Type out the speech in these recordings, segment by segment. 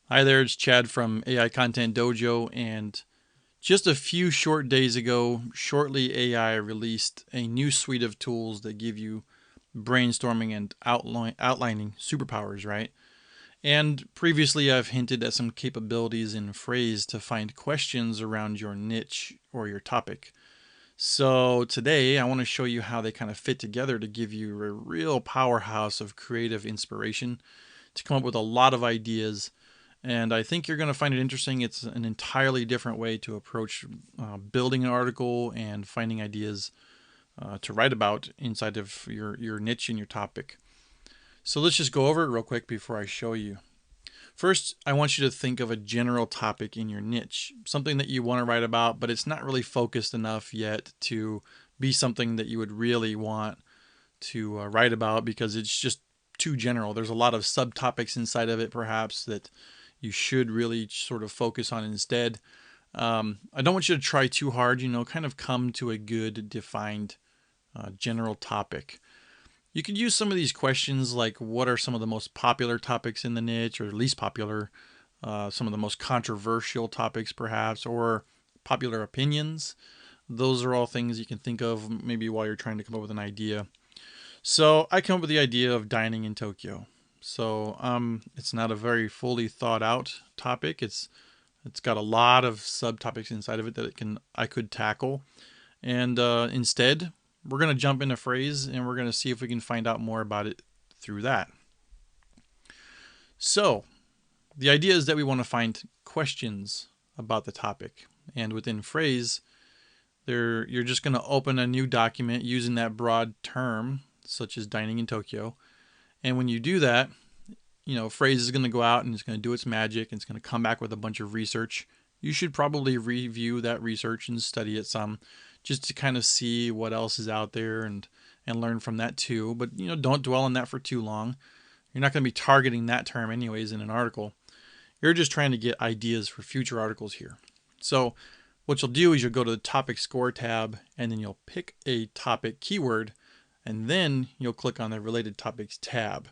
Hi there, it's Chad from AI Content Dojo, and just a few short days ago, Shortly AI released a new suite of tools that give you brainstorming and outlining superpowers, right? And previously, I've hinted at some capabilities in Frase to find questions around your niche or your topic. So today, I want to show you how they kind of fit together to give you a real powerhouse of creative inspiration to come up with a lot of ideas, and I think you're going to find it interesting. It's an entirely different way to approach building an article and finding ideas to write about inside of your niche and your topic. So let's just go over it real quick before I show you. First, I want you to think of a general topic in your niche, something that you want to write about, but it's not really focused enough yet to be something that you would really want to write about because it's just too general. There's a lot of subtopics inside of it, perhaps, that you should really sort of focus on instead. I don't want you to try too hard, kind of come to a good defined general topic. You could use some of these questions like what are some of the most popular topics in the niche or least popular, some of the most controversial topics perhaps, or popular opinions. Those are all things you can think of maybe while you're trying to come up with an idea. So I come up with the idea of dining in Tokyo. So it's not a very fully thought out topic. It's got a lot of subtopics inside of it that I could tackle. And instead, we're going to jump into Frase and we're going to see if we can find out more about it through that. So the idea is that we want to find questions about the topic. And within Frase, you're just going to open a new document using that broad term, such as dining in Tokyo. And when you do that, Frase is going to go out and it's going to do its magic and it's going to come back with a bunch of research. You should probably review that research and study it some just to kind of see what else is out there and learn from that too. But, don't dwell on that for too long. You're not going to be targeting that term anyways in an article. You're just trying to get ideas for future articles here. So what you'll do is you'll go to the topic score tab and then you'll pick a topic keyword and then you'll click on the related topics tab.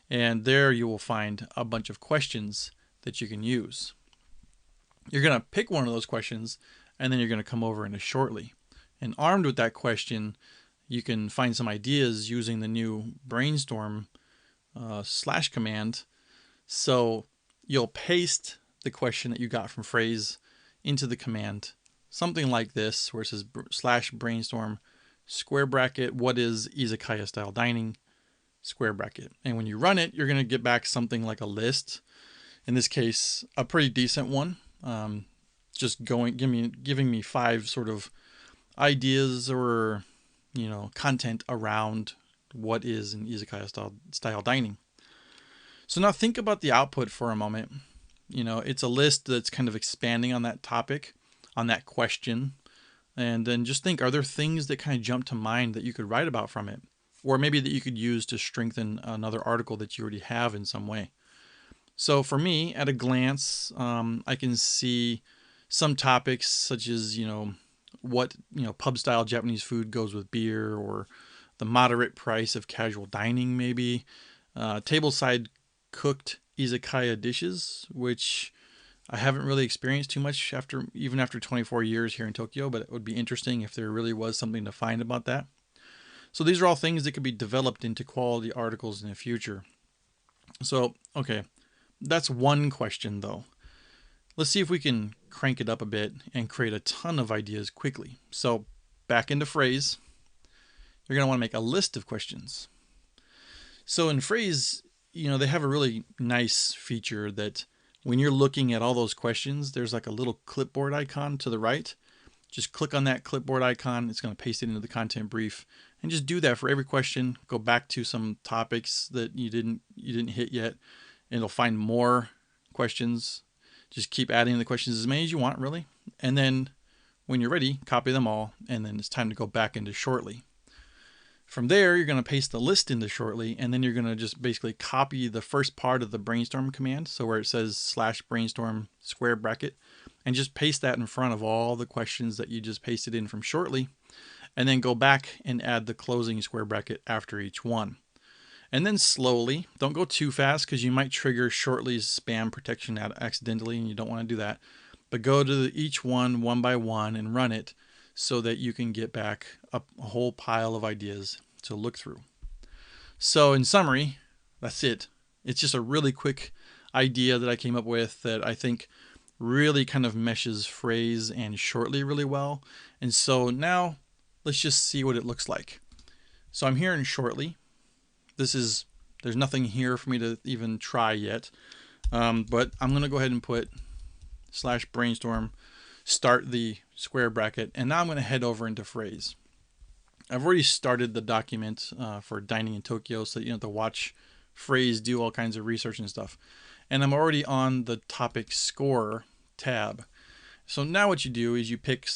And there you will find a bunch of questions that you can use. You're going to pick one of those questions and then you're going to come over into Shortly. And armed with that question, you can find some ideas using the new brainstorm slash command. So you'll paste the question that you got from Frase into the command, something like this, where it says slash brainstorm square bracket, what is izakaya style dining, square bracket. And when you run it, you're going to get back something like a list. In this case, a pretty decent one. Just giving me 5 sort of ideas or content around what is an izakaya style dining. So now think about the output for a moment. It's a list that's kind of expanding on that topic, on that question. And then just think, are there things that kind of jump to mind that you could write about from it? Or maybe that you could use to strengthen another article that you already have in some way. So for me, at a glance, I can see some topics such as, what, pub style Japanese food goes with beer, or the moderate price of casual dining, maybe. Tableside cooked izakaya dishes, which I haven't really experienced too much even after 24 years here in Tokyo, but it would be interesting if there really was something to find about that. So these are all things that could be developed into quality articles in the future. So, okay, that's one question though. Let's see if we can crank it up a bit and create a ton of ideas quickly. So back into Frase, you're going to want to make a list of questions. So in Frase, they have a really nice feature that when you're looking at all those questions, there's like a little clipboard icon to the right. Just click on that clipboard icon. It's going to paste it into the content brief, and just do that for every question. Go back to some topics that you didn't hit yet, and it'll find more questions. Just keep adding the questions as many as you want, really. And then when you're ready, copy them all, and then it's time to go back into Shortly. From there, you're going to paste the list into Shortly, and then you're going to just basically copy the first part of the brainstorm command, so where it says slash brainstorm square bracket, and just paste that in front of all the questions that you just pasted in from Shortly, and then go back and add the closing square bracket after each one. And then slowly, don't go too fast because you might trigger Shortly's spam protection accidentally, and you don't want to do that. But go to each one by one and run it so that you can get back a whole pile of ideas to look through. So in summary, that's it. It's just a really quick idea that I came up with that I think really kind of meshes Frase and Shortly really well. And so now let's just see what it looks like. So I'm here in Shortly. There's nothing here for me to even try yet. But I'm going to go ahead and put /brainstorm, start the square bracket, and now I'm going to head over into Frase. I've already started the document for dining in Tokyo, so you don't have to watch Frase do all kinds of research and stuff. And I'm already on the topic score tab. So now what you do is you pick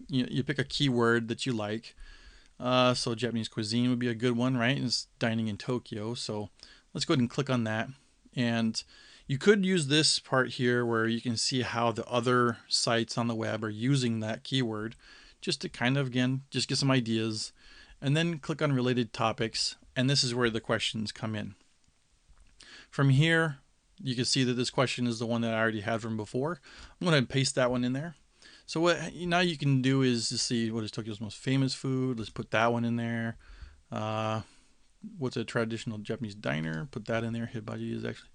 you pick a keyword that you like. So Japanese cuisine would be a good one, right? It's dining in Tokyo. So let's go ahead and click on that. And you could use this part here where you can see how the other sites on the web are using that keyword, just to kind of, again, just get some ideas. And then click on related topics. And this is where the questions come in. From here, you can see that this question is the one that I already had from before. I'm going to paste that one in there. So what now you can do is to see what is Tokyo's most famous food. Let's put that one in there. What's a traditional Japanese diner? Put that in there. Hibachi is actually.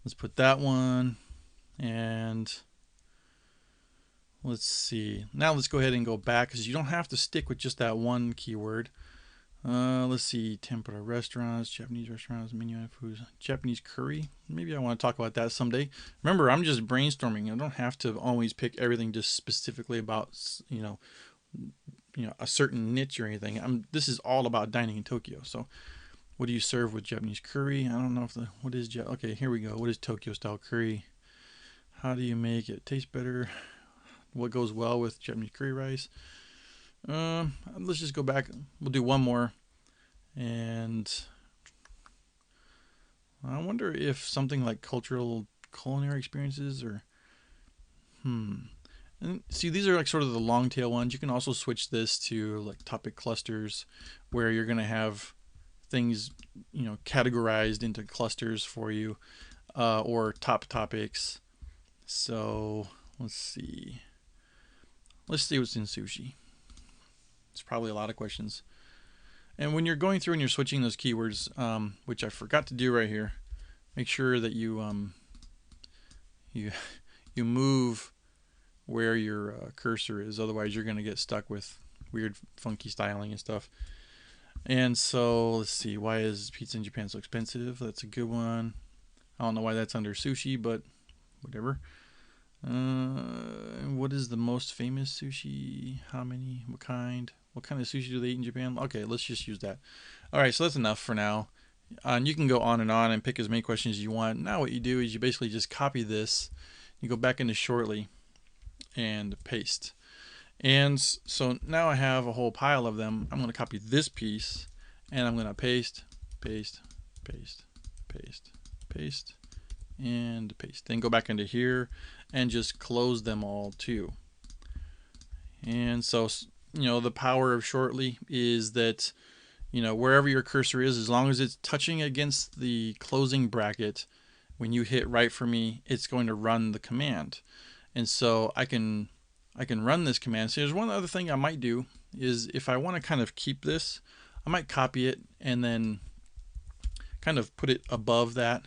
Let's put that one. And let's see. Now let's go ahead and go back because you don't have to stick with just that one keyword. Let's see, tempura restaurants, Japanese restaurants, menu and foods, Japanese curry. Maybe I want to talk about that someday. Remember, I'm just brainstorming. I don't have to always pick everything just specifically about, a certain niche or anything. This is all about dining in Tokyo. So, what do you serve with Japanese curry? I don't know okay, here we go. What is Tokyo style curry? How do you make it taste better? What goes well with Japanese curry rice? Let's just go back. We'll do one more. And I wonder if something like cultural culinary experiences or and see, these are like sort of the long tail ones. You can also switch this to like topic clusters where you're going to have things, categorized into clusters for you, or top topics. So let's see what's in sushi. It's probably a lot of questions. And when you're going through and you're switching those keywords, which I forgot to do right here, make sure that you move where your cursor is. Otherwise, you're going to get stuck with weird, funky styling and stuff. And so let's see. Why is pizza in Japan so expensive? That's a good one. I don't know why that's under sushi, but whatever. What is the most famous sushi? How many? What kind? What kind of sushi do they eat in Japan? Okay, let's just use that. All right, so that's enough for now. And you can go on and pick as many questions as you want. Now what you do is you basically just copy this. You go back into Shortly and paste. And so now I have a whole pile of them. I'm going to copy this piece and I'm going to paste, paste, paste, paste, paste, and paste. Then go back into here and just close them all too. And so, the power of Shortly is that, wherever your cursor is, as long as it's touching against the closing bracket, when you hit write for me, it's going to run the command. And so I can run this command. So there's one other thing I might do is if I want to kind of keep this, I might copy it and then kind of put it above that.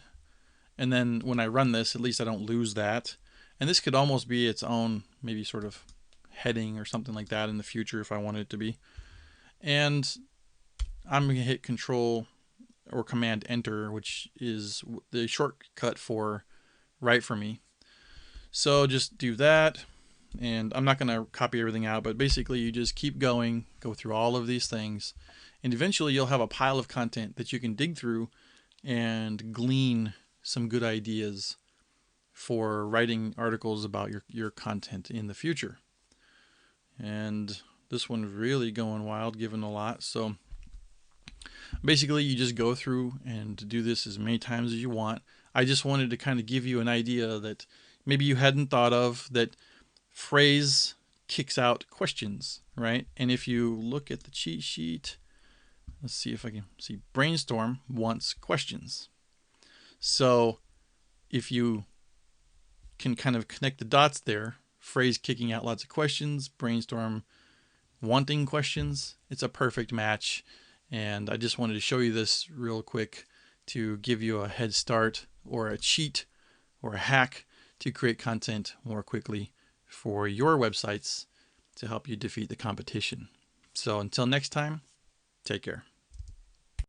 And then when I run this, at least I don't lose that. And this could almost be its own maybe sort of heading or something like that in the future if I wanted it to be. And I'm going to hit Control or Command Enter, which is the shortcut for write for me. So just do that. And I'm not going to copy everything out, but basically you just keep going, go through all of these things, and eventually you'll have a pile of content that you can dig through and glean some good ideas for writing articles about your content in the future. And this one's really going wild, given a lot. So basically you just go through and do this as many times as you want. I just wanted to kind of give you an idea that maybe you hadn't thought of, that Frase kicks out questions, right? And if you look at the cheat sheet, let's see if I can see, Brainstorm wants questions. So if you can kind of connect the dots there, Frase kicking out lots of questions, Brainstorm wanting questions, it's a perfect match. And I just wanted to show you this real quick to give you a head start or a cheat or a hack to create content more quickly for your websites to help you defeat the competition. So until next time, take care.